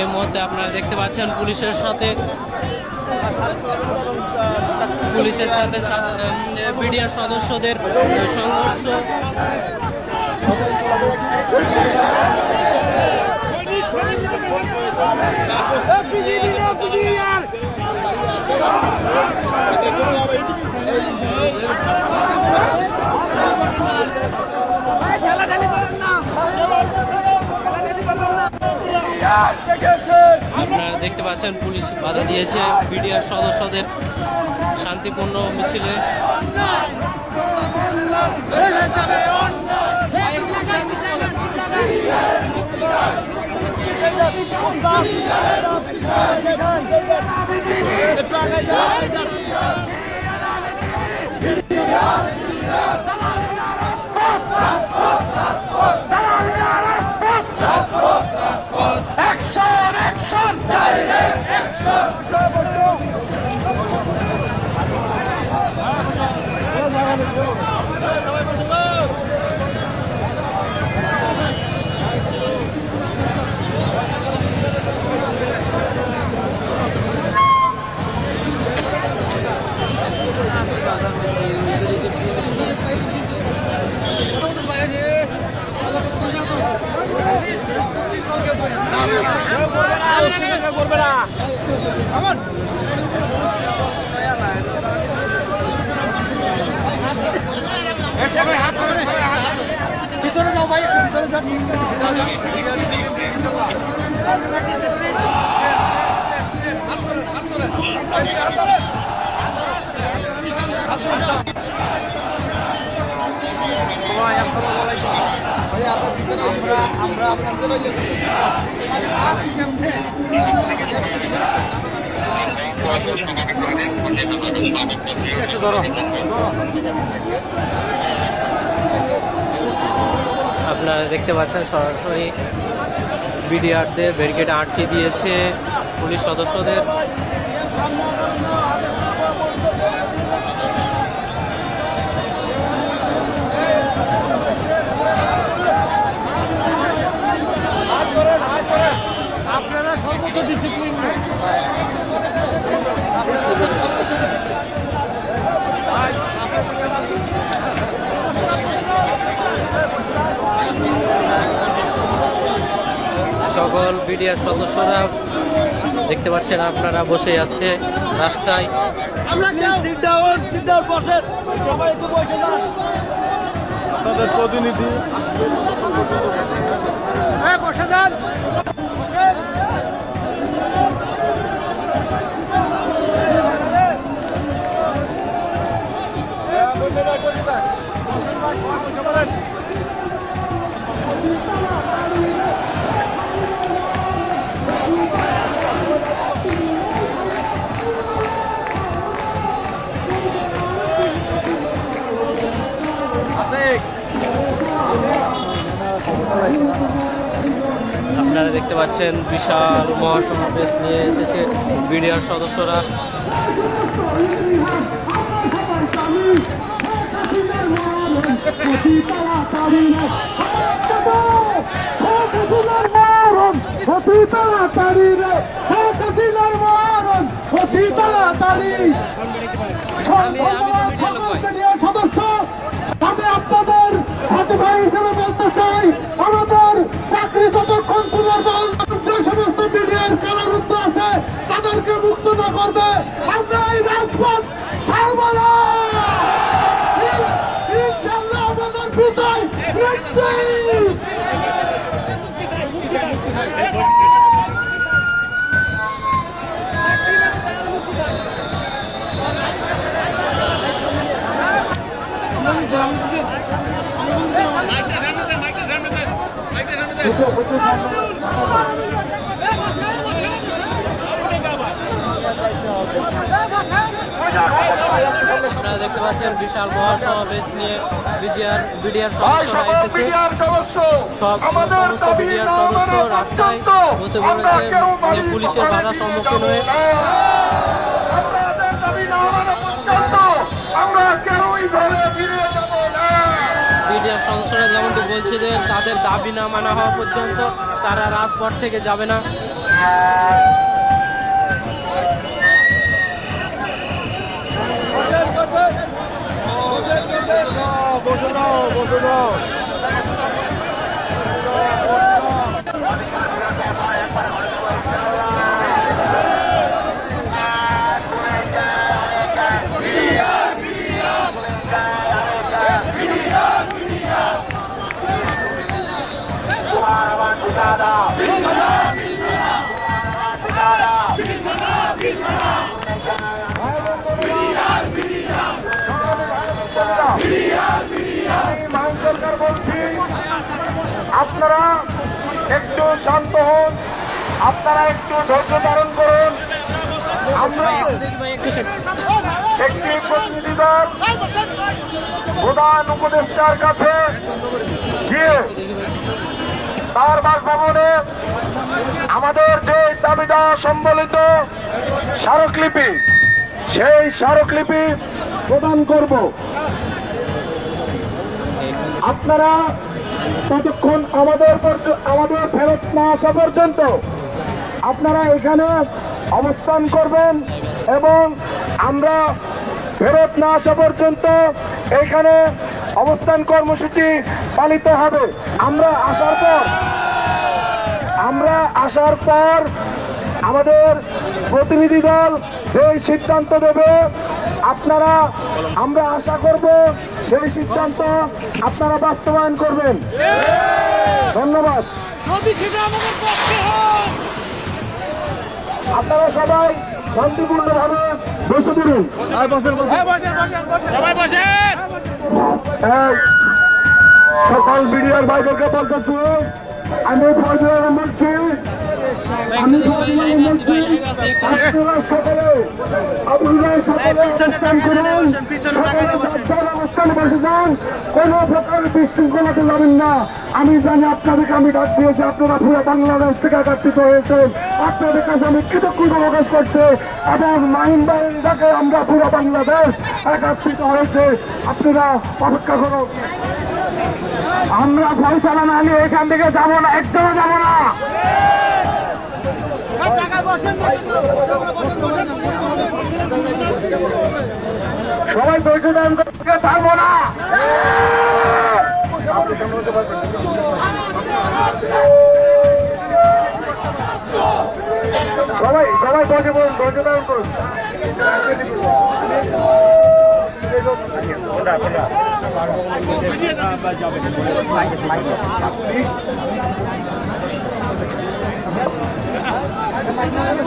এর মধ্যে আপনারা দেখতে পাচ্ছেন পুলিশের সাথে বিডিআর সদস্যদের সংঘর্ষ। আপনারা দেখতে পাচ্ছেন পুলিশ বাধা দিয়েছে বিডিআর সদস্যদের শান্তিপূর্ণ মিছিলে। ভিতরে যাও ভাই, ভিতরে যান। আমরা আপনাদের আপনারা দেখতে পাচ্ছেন সরাসরি বিডিআরদের ব্যারিকেডে আটকে দিয়েছে পুলিশ সদস্যদের। আপনারা সর্বোচ্চ ডিসিপ্লিন সকল বিডিআর সদস্যরা দেখতে পাচ্ছেন আপনারা বসে আছে রাস্তায়। আপনাদের প্রতিনিধি বসে যান। আপনারা দেখতে পাচ্ছেন বিশাল মহাসমাবেশ নিয়ে এসেছে বিডিআর সদস্যরা। সদস্য আমি আপনাদের সাথে ভাই হিসেবে বলতে চাই, আমাদের চাকরি যতক্ষণ পুনর্বল যে সমস্ত মিডিয়ার কারারুদ্ধ আছে তাদেরকে মুক্ত না করবে আমরা এই রাজপথ ছাড়ব না। ইনশাআল্লাহ আমাদের বিজয় নিশ্চিত। আপনারা দেখতে পাচ্ছেন বিশাল মহাসমাবেশ নিয়ে বিডিআর সদস্যরা এসেছে। সব সমস্ত বিডিআর সদস্য রাস্তায় বসে পড়েছে পুলিশের বাধার সম্মুখীন হয়ে। আমরা কেউই ঘরে ফিরে যাব না। বিডিআর সদস্যরা যেমনটি বলছে যে তাদের দাবি না মানা হওয়া পর্যন্ত তারা রাজপথ থেকে যাবে না। আপনারা একটু শান্ত হন, আপনারা একটু ধৈর্য ধারণ করুন। আমরা একটি প্রতিনিধি দল প্রধান উপদেষ্টার কাছে গিয়ে তার বাসভবনে আমাদের যে দাবিটা সম্বলিত স্মারকলিপি, সেই স্মারকলিপি প্রদান করব। আপনারা ততক্ষণ আমাদের ফেরত না আসা পর্যন্ত আপনারা এখানে অবস্থান করবেন এবং আমরা ফেরত না আসা পর্যন্ত এখানে অবস্থান কর্মসূচি পালিত হবে। আমরা আসার পর আমাদের প্রতিনিধি দল যেই সিদ্ধান্ত দেবে আমরা আশা করব সেই সিদ্ধান্ত আপনারা বাস্তবায়ন করবেন। ধন্যবাদ। আপনারা সবাই শান্তিপূর্ণভাবে বসে পড়ুন। সকল বিডিআর ভাইদেরকে বলতেছি, আমি ফজল বলছি, কোন প্রকার বিশৃঙ্খলাতে যাবেন না। আমি জানি আপনাদেরকে আমি ডাক দিয়েছি, আপনারা পুরো বাংলাদেশ থেকে একত্রিত হয়েছেন, আপনাদের কাছে আমি কৃতজ্ঞতা প্রকাশ করছি এবং মাহিন বাহিনী ডাকে আমরা পুরো বাংলাদেশ একত্রিত হয়েছে। আপনারা অপেক্ষা করুন, আমরা ফয়সালা না নিয়ে এখান থেকে যাবো না, একজনও যাবো না। সবাই ধৈর্য ধারণ করে ছাড়বো না। সবাই বসে পড়ুন, ধৈর্য ধারণ করুন।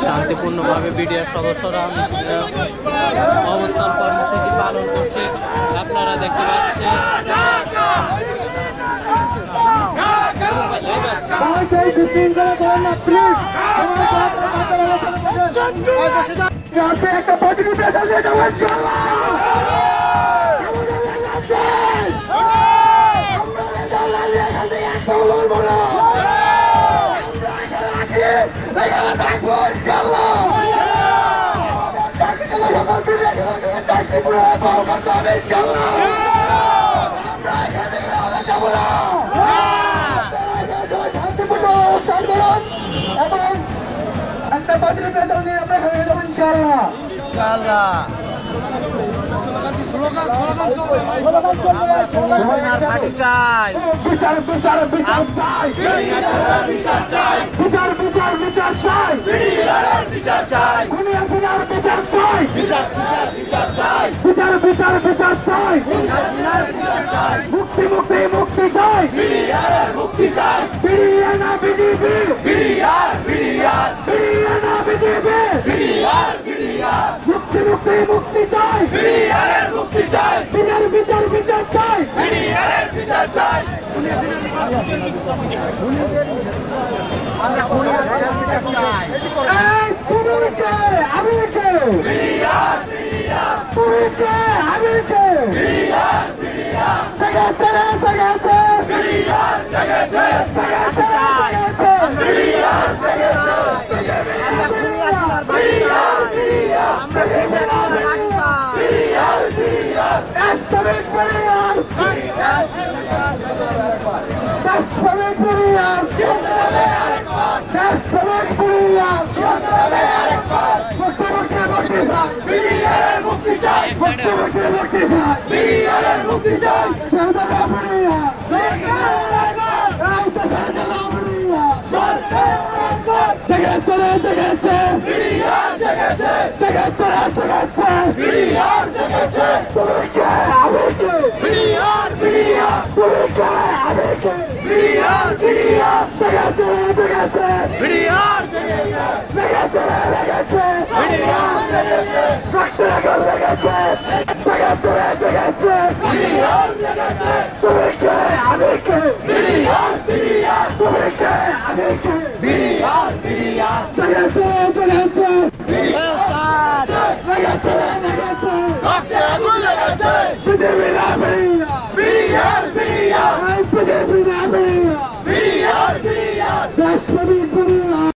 শান্তিপূর্ণভাবে বিডিআর সদস্যরা অবস্থান কর্মসূচি পালন করছে, আপনারা দেখতে পাচ্ছেন। একটা পজিটিভ মেসেজ দিয়ে যাবো। শান্তিপূর্ণ অবস্থান করুন এবং একটা পজিটিভ মেসেজ নিয়ে আমরা হয়ে যাবো ইনশাআল্লাহ। ফাঁসি চাই, বিচার বিচার বিচার চাই, বিচার চাই, বিচার বিচার বিচার চাই, বিচার চাই, দুনিয়া দুনিয়ার বিচার চাই, বিচার বিচার বিচার চাই, বিচার বিচার বিচার চাই, চাই, মুক্তি মুক্তি মুক্তি চাই, মুক্তি চাই, BDR BJP, BDR BDR BDR BJP, BDR মুক্তি মুক্তি মুক্তি চাই, বিডিআর মুক্তি চাই, বিচার বিচার বিচার চাই, বিডিআর বিচার চাই। তুমি কে আমি কে, তুমি কে আমি কে, জেগেছে জেগেছে জেগেছে জেগেছে সংগ্রামে আরেকবার বিডিআরের মুক্তি চাই বিডিআরের মুক্তি চাই জেগেছে বিডিআর জেগেছে জেগেছে বিডিআর জেগেছে BDR BDR BDR BDR BDR জেগেছে বিডিআর জেগেছে বিডিআর জেগেছে বিডিআর বিডিআর বিডিআর বিডিআর রক্তে আগুন লেগেছে বিজেপি না বিডিআর বিডিআর বিজেপি না